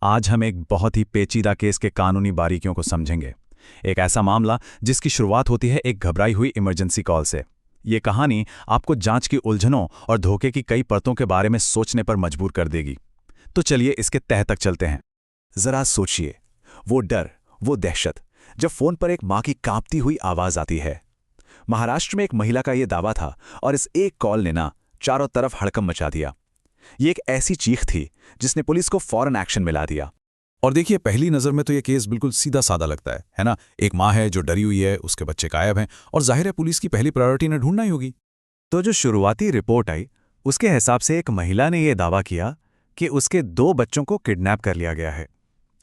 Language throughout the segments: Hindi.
आज हम एक बहुत ही पेचीदा केस के कानूनी बारीकियों को समझेंगे। एक ऐसा मामला जिसकी शुरुआत होती है एक घबराई हुई इमरजेंसी कॉल से। ये कहानी आपको जांच की उलझनों और धोखे की कई परतों के बारे में सोचने पर मजबूर कर देगी। तो चलिए इसके तह तक चलते हैं। जरा सोचिए, वो डर, वो दहशत, जब फोन पर एक मां की कांपती हुई आवाज आती है। महाराष्ट्र में एक महिला का यह दावा था और इस एक कॉल ने ना चारों तरफ हड़कंप मचा दिया। ये एक ऐसी चीख थी जिसने पुलिस को फौरन एक्शन में ला दिया। और देखिए, पहली नज़र में तो ये केस बिल्कुल सीधा साधा लगता है ना। एक माँ है जो डरी हुई है, उसके बच्चे गायब हैं और जाहिर है पुलिस की पहली प्रायोरिटी ने ढूंढना ही होगी। तो जो शुरुआती रिपोर्ट आई उसके हिसाब से एक महिला ने यह दावा किया कि उसके 2 बच्चों को किडनैप कर लिया गया है।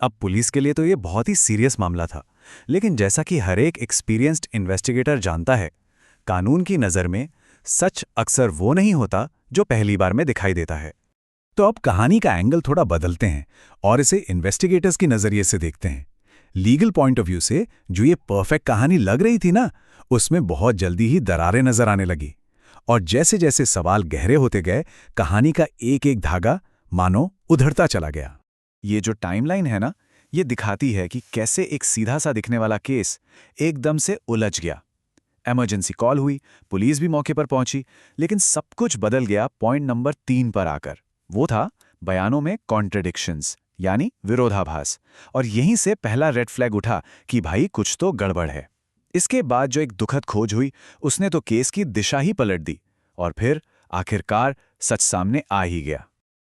अब पुलिस के लिए तो ये बहुत ही सीरियस मामला था, लेकिन जैसा कि हर एक एक्सपीरियंस्ड इन्वेस्टिगेटर जानता है, कानून की नज़र में सच अक्सर वो नहीं होता जो पहली बार में दिखाई देता है। तो अब कहानी का एंगल थोड़ा बदलते हैं और इसे इन्वेस्टिगेटर्स की नज़रिए से देखते हैं। लीगल पॉइंट ऑफ व्यू से जो ये परफेक्ट कहानी लग रही थी ना, उसमें बहुत जल्दी ही दरारें नजर आने लगी। और जैसे जैसे सवाल गहरे होते गए, कहानी का एक एक धागा मानो उधड़ता चला गया। ये जो टाइमलाइन है ना, ये दिखाती है कि कैसे एक सीधा सा दिखने वाला केस एकदम से उलझ गया। इमरजेंसी कॉल हुई, पुलिस भी मौके पर पहुंची, लेकिन सब कुछ बदल गया पॉइंट नंबर 3 पर आकर। वो था बयानों में कॉन्ट्रडिक्शंस, यानी विरोधाभास। और यहीं से पहला रेड फ्लैग उठा कि भाई कुछ तो गड़बड़ है। इसके बाद जो एक दुखद खोज हुई, उसने तो केस की दिशा ही पलट दी और फिर आखिरकार सच सामने आ ही गया।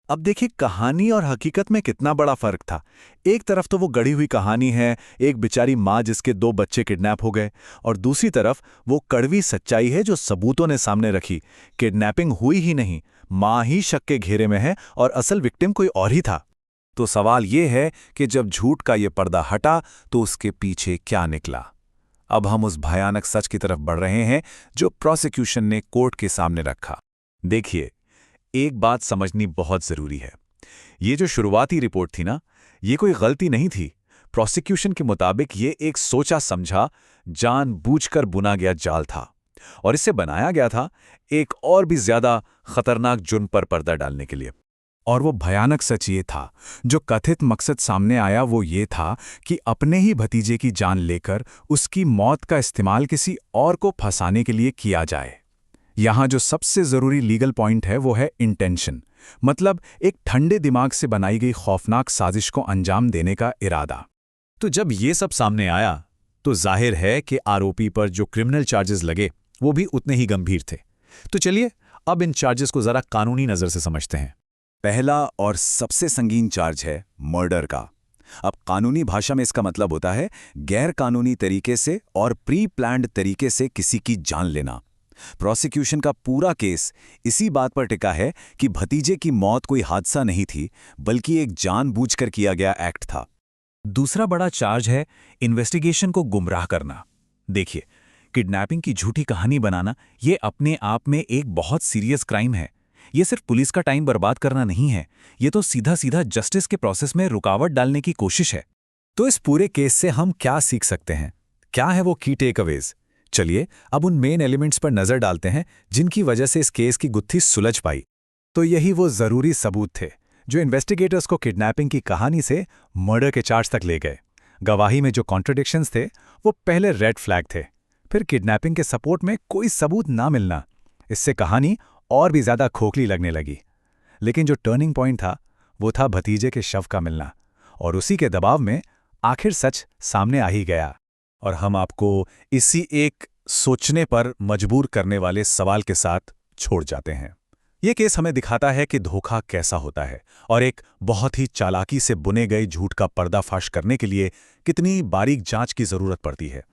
अब देखिए, कहानी और हकीकत में कितना बड़ा फर्क था। एक तरफ तो वो गढ़ी हुई कहानी है, एक बेचारी माँ जिसके 2 बच्चे किडनैप हो गए, और दूसरी तरफ वो कड़वी सच्चाई है जो सबूतों ने सामने रखी। किडनैपिंग हुई ही नहीं, माँ ही शक के घेरे में है और असल विक्टिम कोई और ही था। तो सवाल ये है कि जब झूठ का ये पर्दा हटा तो उसके पीछे क्या निकला। अब हम उस भयानक सच की तरफ बढ़ रहे हैं जो प्रोसिक्यूशन ने कोर्ट के सामने रखा। देखिए, एक बात समझनी बहुत जरूरी है। ये जो शुरुआती रिपोर्ट थी ना, ये कोई गलती नहीं थी। प्रोसिक्यूशन के मुताबिक ये एक सोचा समझा, जानबूझकर बुना गया जाल था, और इसे बनाया गया था एक और भी ज्यादा खतरनाक जुर्म पर पर्दा डालने के लिए। और वो भयानक सच ये था, जो कथित मकसद सामने आया वो ये था कि अपने ही भतीजे की जान लेकर उसकी मौत का इस्तेमाल किसी और को फंसाने के लिए किया जाए। यहाँ जो सबसे ज़रूरी लीगल पॉइंट है वो है इंटेंशन, मतलब एक ठंडे दिमाग से बनाई गई खौफनाक साजिश को अंजाम देने का इरादा। तो जब ये सब सामने आया तो जाहिर है कि आरोपी पर जो क्रिमिनल चार्जेस लगे वो भी उतने ही गंभीर थे। तो चलिए अब इन चार्जेस को ज़रा कानूनी नज़र से समझते हैं। पहला और सबसे संगीन चार्ज है मर्डर का। अब कानूनी भाषा में इसका मतलब होता है गैर कानूनी तरीके से और प्री प्लान्ड तरीके से किसी की जान लेना। प्रोसिक्यूशन का पूरा केस इसी बात पर टिका है कि भतीजे की मौत कोई हादसा नहीं थी, बल्कि एक जानबूझकर किया गया एक्ट था। दूसरा बड़ा चार्ज है इन्वेस्टिगेशन को गुमराह करना। देखिए, किडनैपिंग की झूठी कहानी बनाना ये अपने आप में एक बहुत सीरियस क्राइम है। ये सिर्फ पुलिस का टाइम बर्बाद करना नहीं है, ये तो सीधा सीधा जस्टिस के प्रोसेस में रुकावट डालने की कोशिश है। तो इस पूरे केस से हम क्या सीख सकते हैं? क्या है वो की टेकअवेज? चलिए अब उन मेन एलिमेंट्स पर नजर डालते हैं जिनकी वजह से इस केस की गुत्थी सुलझ पाई। तो यही वो जरूरी सबूत थे जो इन्वेस्टिगेटर्स को किडनैपिंग की कहानी से मर्डर के चार्ज तक ले गए। गवाही में जो कॉन्ट्रडिक्शंस थे वो पहले रेड फ्लैग थे, फिर किडनैपिंग के सपोर्ट में कोई सबूत ना मिलना, इससे कहानी और भी ज्यादा खोखली लगने लगी। लेकिन जो टर्निंग पॉइंट था वो था भतीजे के शव का मिलना, और उसी के दबाव में आखिर सच सामने आ ही गया। और हम आपको इसी एक सोचने पर मजबूर करने वाले सवाल के साथ छोड़ जाते हैं। ये केस हमें दिखाता है कि धोखा कैसा होता है और एक बहुत ही चालाकी से बुने गए झूठ का पर्दाफाश करने के लिए कितनी बारीक जांच की जरूरत पड़ती है।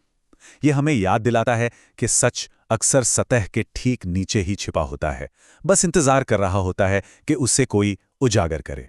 ये हमें याद दिलाता है कि सच अक्सर सतह के ठीक नीचे ही छिपा होता है, बस इंतजार कर रहा होता है कि उसे कोई उजागर करे।